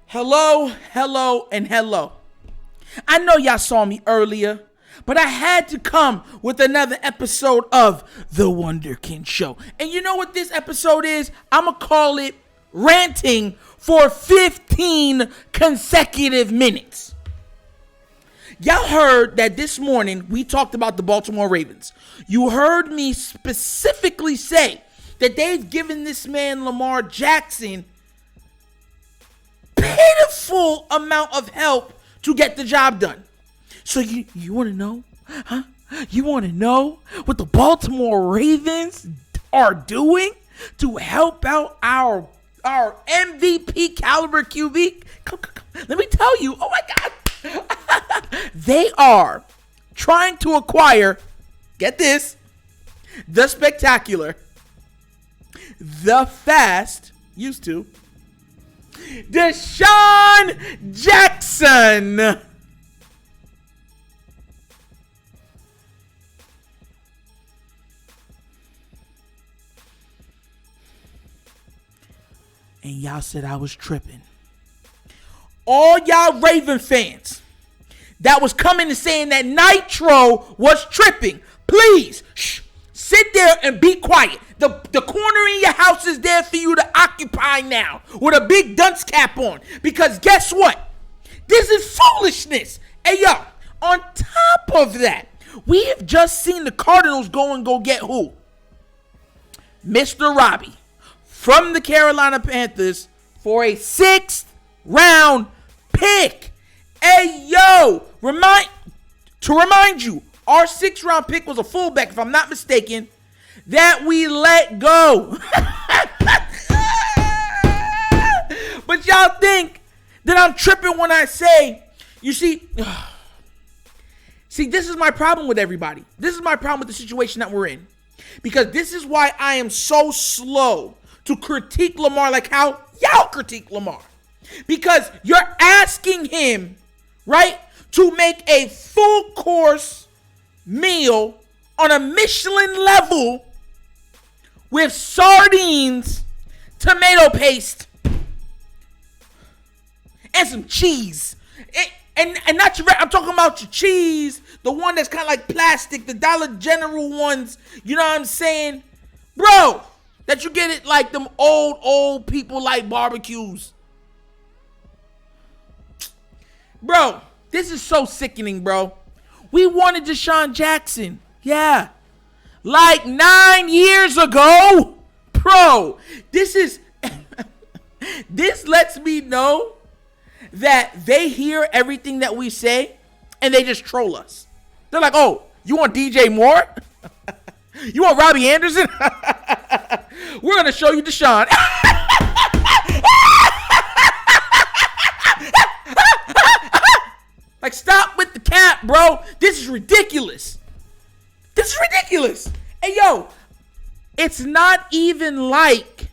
Hello, and hello. I know y'all saw me earlier, but I had to come with another episode of the Wunderkind Show. And you know what this episode is? I'm going to call it Ranting for 15 consecutive minutes. Y'all heard that this morning we talked about the Baltimore Ravens. You heard me specifically say that they've given this man Lamar Jackson pitiful amount of help to get the job done. So you want to know? Huh? You want to know what the Baltimore Ravens are doing to help out our MVP caliber QB? Come. Let me tell you. Oh my God. They are trying to acquire, get this, the spectacular, the fast, used to, Desean JACKSON. And y'all said I was tripping. All y'all Raven fans that was coming and saying that Nitro was tripping, please sit there and be quiet. The corner in your house is there for you to occupy now with a big dunce cap on. Because guess what? This is foolishness. Hey, yo, on top of that, we have just seen the Cardinals go get who? Mr. Robbie from the Carolina Panthers for a 6th round pick. Hey, yo, remind you, our 6th round pick was a fullback, if I'm not mistaken, that we let go. But y'all think that I'm tripping when I say, you see, this is my problem with everybody. This is my problem with the situation that we're in. Because this is why I am so slow to critique Lamar like how y'all critique Lamar. Because you're asking him, right, to make a full course meal on a Michelin level with sardines, tomato paste, and some cheese. And not your, I'm talking about your cheese, the one that's kind of like plastic, the Dollar General ones, you know what I'm saying? Bro, that you get it like them old people like barbecues. Bro, this is so sickening, bro. We wanted Desean Jackson. Yeah. Like 9 years ago. Bro, this lets me know that they hear everything that we say and they just troll us. They're like, oh, you want DJ Moore? You want Robbie Anderson? We're going to show you Desean. Like, stop with the cap, bro. This is ridiculous. Hey, yo, it's not even like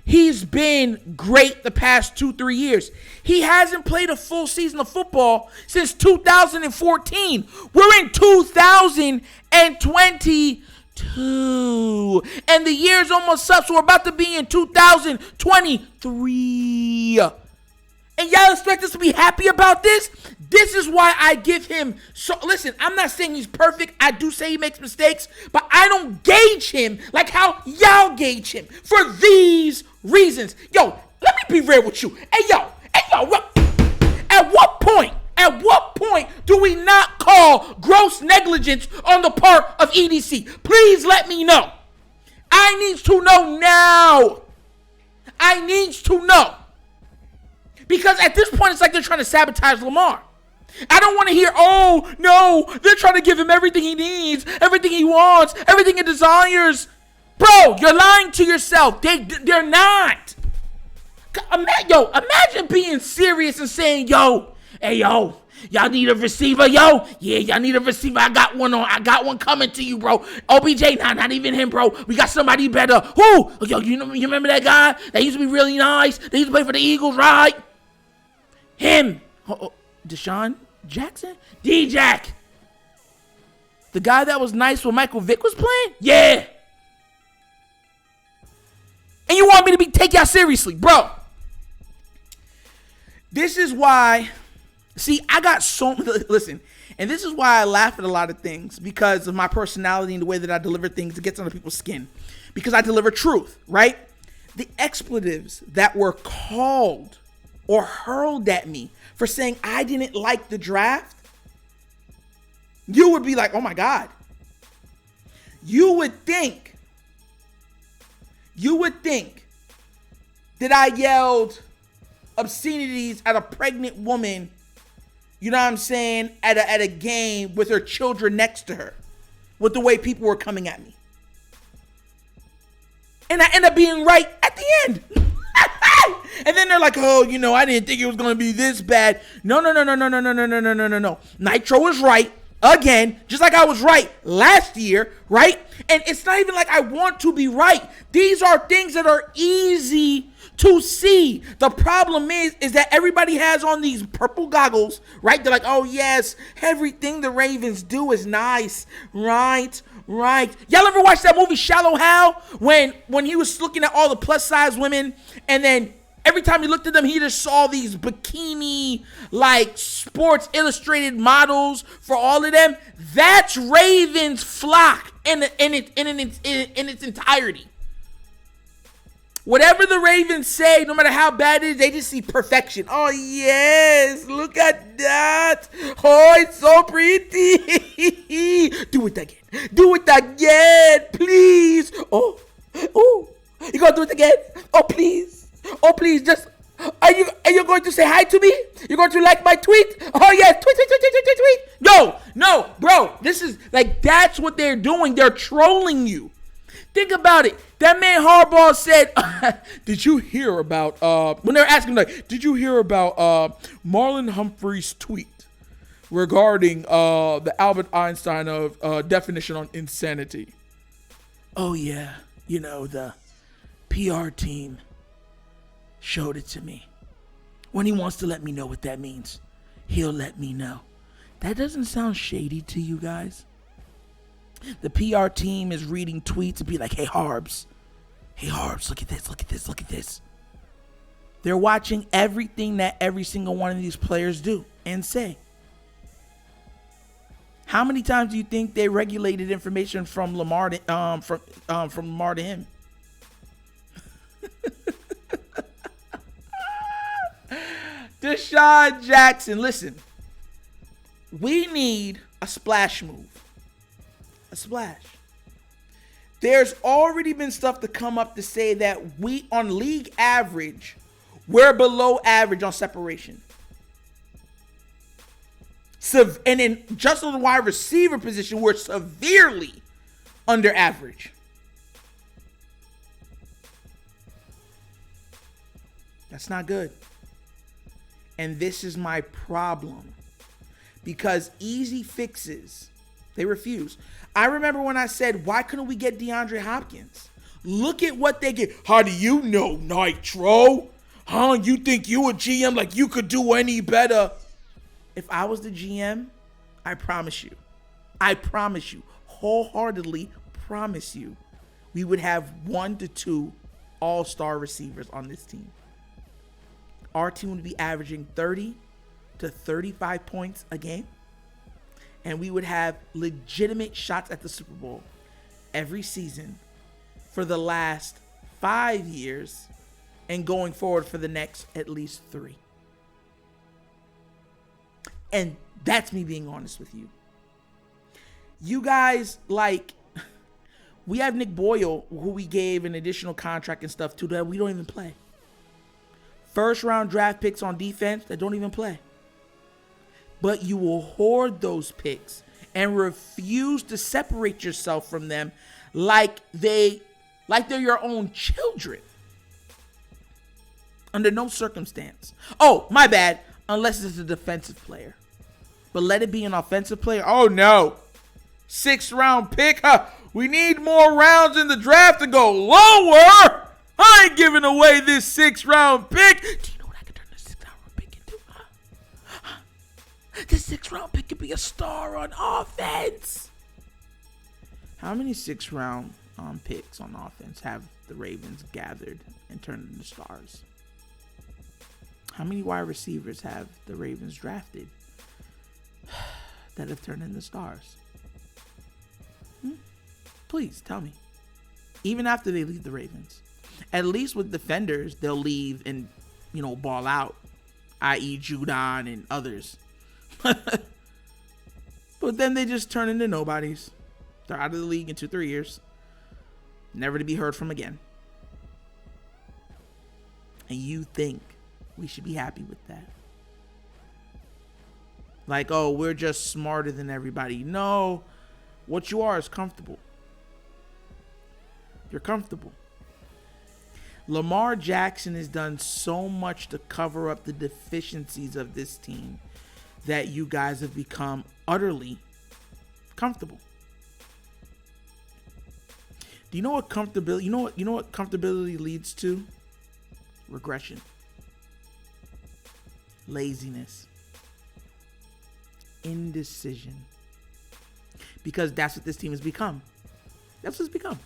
he's been great the past 2-3 years. He hasn't played a full season of football since 2014. We're in 2022. And the year's almost up, so we're about to be in 2023. And y'all expect us to be happy about this? This is why I give him listen, I'm not saying he's perfect. I do say he makes mistakes, but I don't gauge him like how y'all gauge him for these reasons. Yo, let me be real with you. Hey, yo, at what point do we not call gross negligence on the part of EDC? Please let me know. I need to know now. Because at this point, it's like they're trying to sabotage Lamar. I don't want to hear, oh, no, they're trying to give him everything he needs, everything he wants, everything he desires. Bro, you're lying to yourself. They're not. Imagine being serious and saying, yo, hey, yo, y'all need a receiver, yo? Yeah, y'all need a receiver. I got one coming to you, bro. OBJ, not even him, bro. We got somebody better. Who? Yo, you remember that guy that used to be really nice? They used to play for the Eagles, right? Him. Desean Jackson? D-Jack. The guy that was nice when Michael Vick was playing? Yeah. And you want me to take y'all seriously, bro. This is why, see, I got so, listen, and this is why I laugh at a lot of things, because of my personality and the way that I deliver things. It gets under people's skin because I deliver truth, right? The expletives that were called or hurled at me for saying I didn't like the draft, you would be like, oh my God. You would think that I yelled obscenities at a pregnant woman, you know what I'm saying, at a game with her children next to her, with the way people were coming at me. And I end up being right at the end. And then they're like, oh, you know, I didn't think it was going to be this bad. No. Nitro was right again, just like I was right last year, right? And it's not even like I want to be right. These are things that are easy to see. The problem is that everybody has on these purple goggles, right? They're like, oh yes, everything the Ravens do is nice, right? Y'all ever watch that movie Shallow Hal when he was looking at all the plus size women, and then every time he looked at them, he just saw these bikini, like, Sports Illustrated models for all of them? That's Ravens flock in its entirety. Whatever the Ravens say, no matter how bad it is, they just see perfection. Oh, yes, look at that. Oh, it's so pretty. Do it again, please. Oh, you gonna do it again? Oh, please, just, are you going to say hi to me? You're going to like my tweet? Oh, yes, tweet. No, bro, this is, like, that's what they're doing. They're trolling you. Think about it. That man Harbaugh said, did you hear about, when they're asking, like, did you hear about Marlon Humphrey's tweet regarding the Albert Einstein of definition on insanity? Oh, yeah. You know, the PR team showed it to me. When he wants to let me know what that means, he'll let me know. That doesn't sound shady to you guys? The PR team is reading tweets and be like, hey, Harbs, look at this. They're watching everything that every single one of these players do and say. How many times do you think they regulated information from Lamar to, from Lamar to him? Desean Jackson, listen. We need a splash move. A splash. There's already been stuff to come up to say that we, on league average, we're below average on separation. And in just on the wide receiver position, we're severely under average. That's not good. And this is my problem. Because easy fixes, they refuse. I remember when I said, why couldn't we get DeAndre Hopkins? Look at what they get. How do you know, Nitro? Huh? You think you a GM like you could do any better? If I was the GM, I promise you, wholeheartedly promise you, we would have 1 to 2 all-star receivers on this team. Our team would be averaging 30 to 35 points a game. And we would have legitimate shots at the Super Bowl every season for the last 5 years and going forward for the next at least 3. And that's me being honest with you. You guys, like, we have Nick Boyle, who we gave an additional contract and stuff to, that we don't even play. First round draft picks on defense that don't even play. But you will hoard those picks and refuse to separate yourself from them like they're your own children. Under no circumstance. Oh, my bad. Unless it's a defensive player. But let it be an offensive player. Oh, no. 6th round pick. Huh? We need more rounds in the draft to go lower. I ain't giving away this 6th round pick. Do you know what I can turn this 6th round pick into? Huh? This 6th round pick could be a star on offense. How many 6th round picks on offense have the Ravens gathered and turned into stars? How many wide receivers have the Ravens drafted that have turned into stars? Please tell me. Even after they leave the Ravens. At least with defenders, they'll leave and, ball out. I.e. Judon and others. But then they just turn into nobodies. They're out of the league in 2-3 years. Never to be heard from again. And you think we should be happy with that? Like, oh, we're just smarter than everybody. No, what you are is comfortable. You're comfortable. Lamar Jackson has done so much to cover up the deficiencies of this team that you guys have become utterly comfortable. Do you know what comfortability? You know what comfortability leads to? Regression. Laziness. Indecision. Because that's what this team has become. That's what it's become.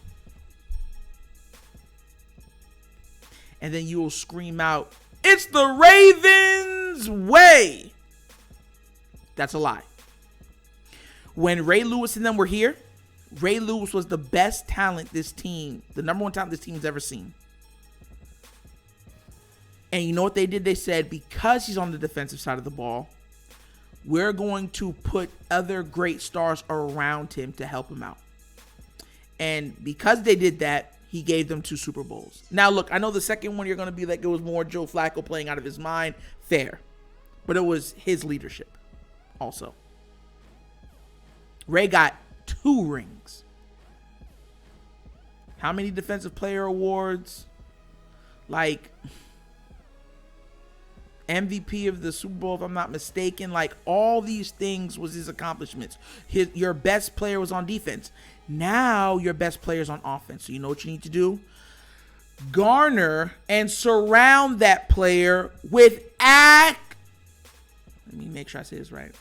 And then you will scream out, "It's the Ravens way." That's a lie. When Ray Lewis and them were here, Ray Lewis was the best talent this team, the number one talent this team's ever seen. And you know what they did? They said, because he's on the defensive side of the ball, we're going to put other great stars around him to help him out. And because they did that, he gave them 2 Super Bowls. Now, look, I know the second one you're going to be like, it was more Joe Flacco playing out of his mind. Fair. But it was his leadership also. Ray got 2 rings. How many defensive player awards? Like MVP of the Super Bowl, if I'm not mistaken. Like, all these things was his accomplishments. Your best player was on defense. Now your best player is on offense. So you know what you need to do? Garner and surround that player with let me make sure I say this right.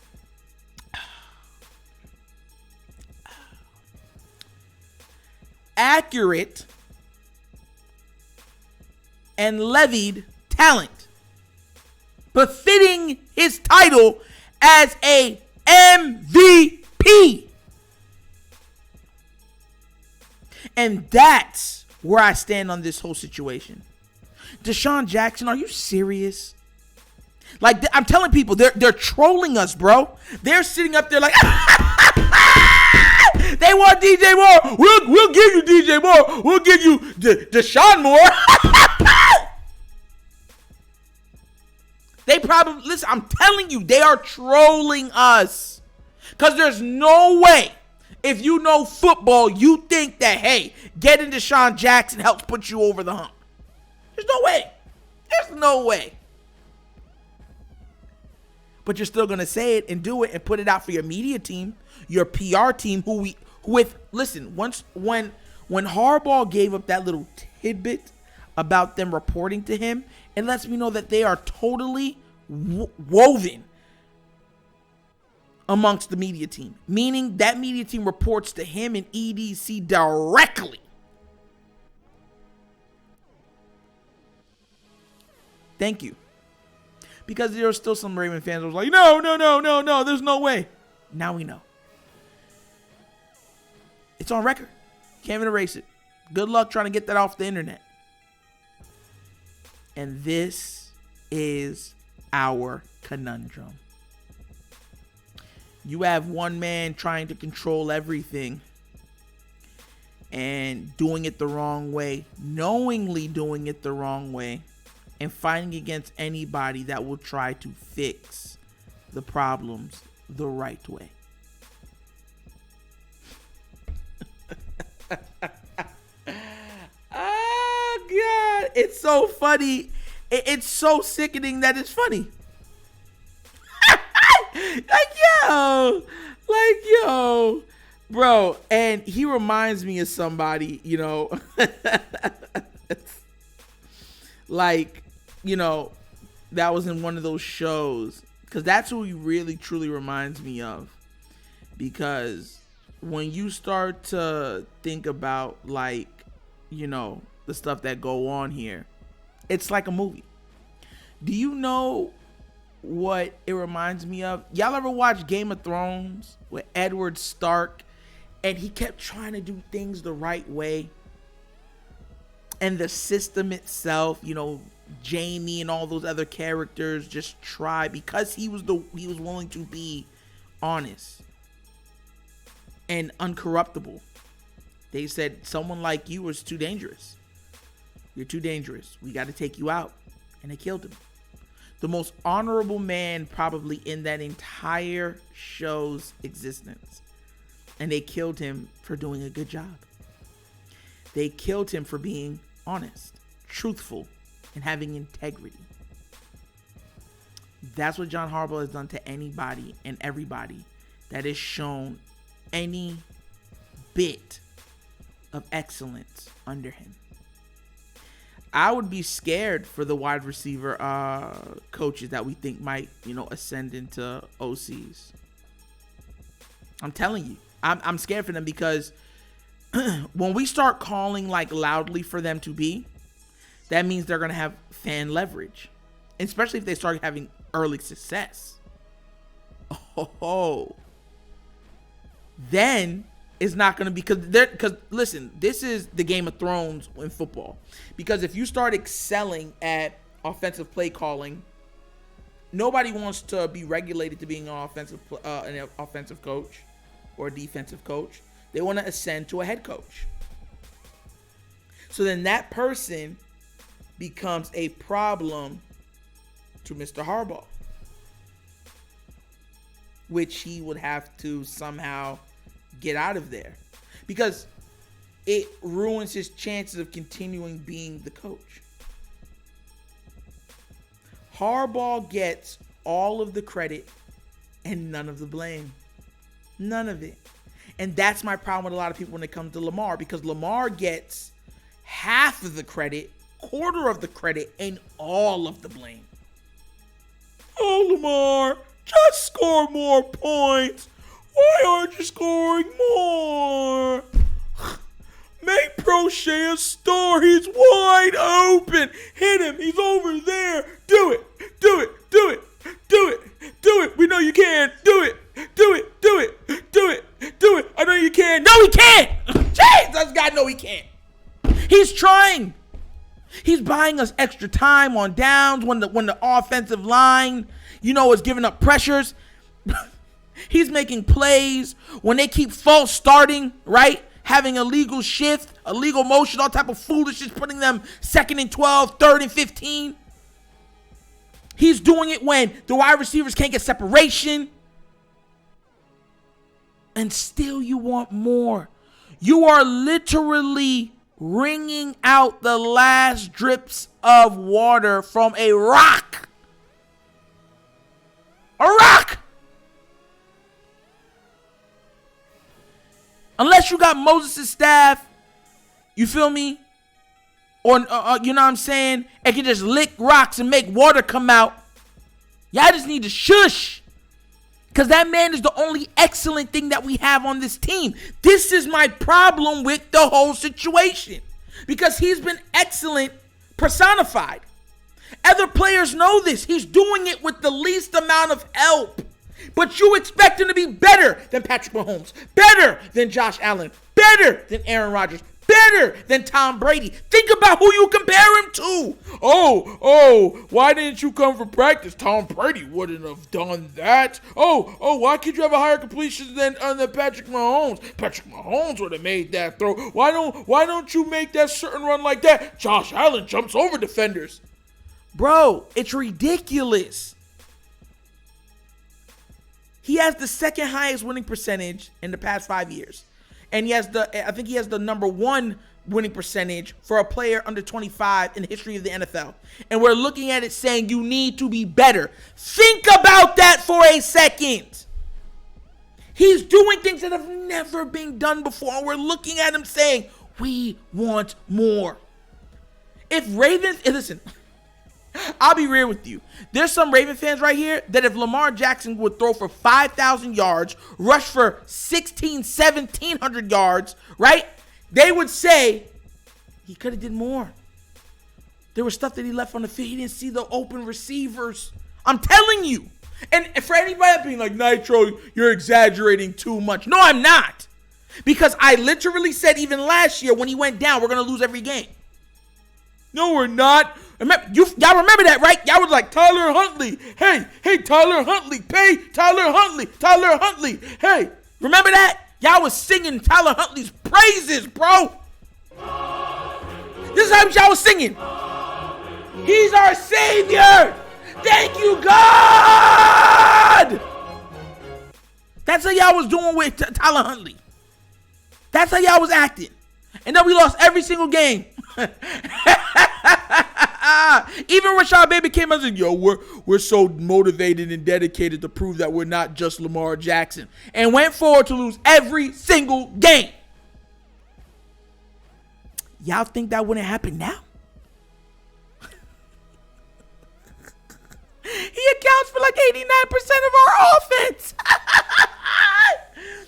Accurate and levied talent, befitting his title as a MVP. And that's where I stand on this whole situation. Desean Jackson, are you serious? Like, I'm telling people, they're trolling us, bro. They're sitting up there like, they want DJ Moore. We'll give you DJ Moore. We'll give you Deshaun Moore. They probably, listen, I'm telling you, they are trolling us. Because there's no way, if you know football, you think that, hey, getting Desean Jackson helps put you over the hump. There's no way. There's no way. But you're still going to say it and do it and put it out for your media team, your PR team, listen, when Harbaugh gave up that little tidbit about them reporting to him, it lets me know that they are totally woven amongst the media team, meaning that media team reports to him and EDC directly. Thank you. Because there are still some Raven fans who was like, no, there's no way. Now we know. It's on record. Can't even erase it. Good luck trying to get that off the internet. And this is our conundrum. You have one man trying to control everything and doing it the wrong way, knowingly doing it the wrong way, and fighting against anybody that will try to fix the problems the right way. Oh, God. It's so funny. It's so sickening that it's funny. Like, yo, bro. And he reminds me of somebody, like, that was in one of those shows. Because that's who he really, truly reminds me of. Because when you start to think about, like, the stuff that go on here, it's like a movie. Do you know what it reminds me of? Y'all ever watch Game of Thrones with Edward Stark and he kept trying to do things the right way? And the system itself, you know, Jamie and all those other characters just try because he was willing to be honest and uncorruptible. They said someone like you is too dangerous. You're too dangerous. We got to take you out. And they killed him. The most honorable man probably in that entire show's existence. And they killed him for doing a good job. They killed him for being honest, truthful, and having integrity. That's what John Harbaugh has done to anybody and everybody that has shown any bit of excellence under him. I would be scared for the wide receiver coaches that we think might, you know, ascend into OCs. I'm telling you, I'm scared for them because when we start calling like loudly for them to be, that means they're going to have fan leverage, especially if they start having early success. Then it's not going to be because listen, this is the Game of Thrones in football. Because if you start excelling at offensive play calling, nobody wants to be regulated to being an offensive coach or a defensive coach. They want to ascend to a head coach. So then that person becomes a problem to Mr. Harbaugh, which he would have to somehow get out of there because it ruins his chances of continuing being the coach. Harbaugh gets all of the credit and none of the blame. None of it. And that's my problem with a lot of people when it comes to Lamar, because Lamar gets half of the credit, quarter of the credit, and all of the blame. Oh, Lamar, just score more points. Why aren't you scoring more? Make Prochet a star. He's wide open. Hit him. He's over there. Do it. Do it. Do it. Do it. Do it. We know you can. Do it. Do it. Do it. Do it. Do it. I know you can. No, he can't. Jesus, God, no, he can't. He's trying. He's buying us extra time on downs when the offensive line, you know, is giving up pressures. He's making plays when they keep false starting, right? Having illegal shift, illegal motion, all type of foolishness, putting them 2nd and 12, 3rd and 15. He's doing it when the wide receivers can't get separation. And still you want more. You are literally wringing out the last drips of water from a rock. A rock! Unless you got Moses' staff, you feel me? Or, you know what I'm saying? It can just lick rocks and make water come out. Y'all just need to shush. Because that man is the only excellent thing that we have on this team. This is my problem with the whole situation. Because he's been excellent personified. Other players know this. He's doing it with the least amount of help. But you expect him to be better than Patrick Mahomes, better than Josh Allen, better than Aaron Rodgers, better than Tom Brady. Think about who you compare him to. Oh, why didn't you come for practice? Tom Brady wouldn't have done that. Oh, why could you have a higher completion than Patrick Mahomes? Patrick Mahomes would have made that throw. Why don't you make that certain run like that? Josh Allen jumps over defenders. Bro, it's ridiculous. He has the second highest winning percentage in the past 5 years. And I think he has the number 1 winning percentage for a player under 25 in the history of the NFL. And we're looking at it saying you need to be better. Think about that for a second. He's doing things that have never been done before. And we're looking at him saying, we want more. Listen, I'll be real with you. There's some Raven fans right here that if Lamar Jackson would throw for 5,000 yards, rush for 1,700 yards, right? They would say he could have did more. There was stuff that he left on the field. He didn't see the open receivers. I'm telling you. And for anybody being like, Nitro, you're exaggerating too much. No, I'm not. Because I literally said even last year when he went down, we're going to lose every game. No, we're not. Y'all remember that, right? Y'all was like, Tyler Huntley. Hey, Tyler Huntley. Pay Tyler Huntley. Hey, remember that? Y'all was singing Tyler Huntley's praises, bro. This is how y'all was singing. He's our savior. Thank you, God. That's how y'all was doing with Tyler Huntley. That's how y'all was acting. And then we lost every single game. Even Rashad Baby came out and said, yo, we're so motivated and dedicated to prove that we're not just Lamar Jackson. And went forward to lose every single game. Y'all think that wouldn't happen now? He accounts for like 89% of our offense.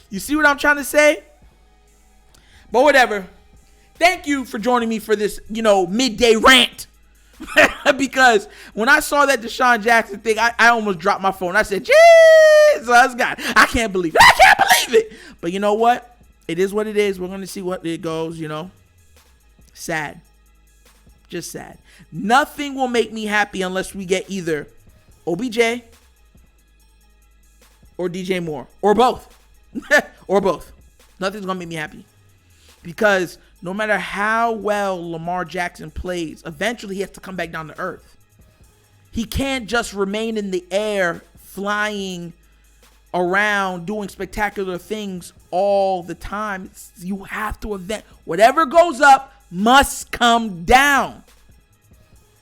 You see what I'm trying to say? But whatever. Thank you for joining me for this, midday rant. Because when I saw that Desean Jackson thing, I almost dropped my phone. I said, Jesus, God, I can't believe it. But you know what? It is what it is. We're going to see what it goes, Sad. Just sad. Nothing will make me happy unless we get either OBJ or DJ Moore or both. Or both. Nothing's going to make me happy. Because no matter how well Lamar Jackson plays, eventually he has to come back down to earth. He can't just remain in the air, flying around, doing spectacular things all the time. You have to whatever goes up must come down.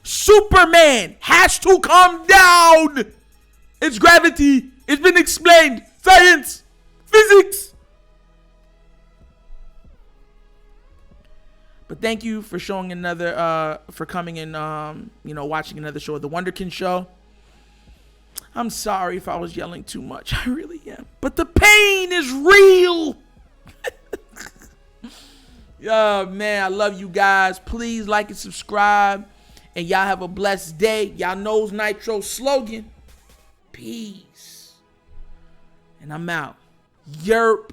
Superman has to come down. It's gravity. It's been explained. Science. Physics. But thank you for showing for coming and, watching another show of the Wunderkind Show. I'm sorry if I was yelling too much. I really am. But the pain is real. Yeah, man, I love you guys. Please like and subscribe. And y'all have a blessed day. Y'all knows Nitro's slogan. Peace. And I'm out. Yerp.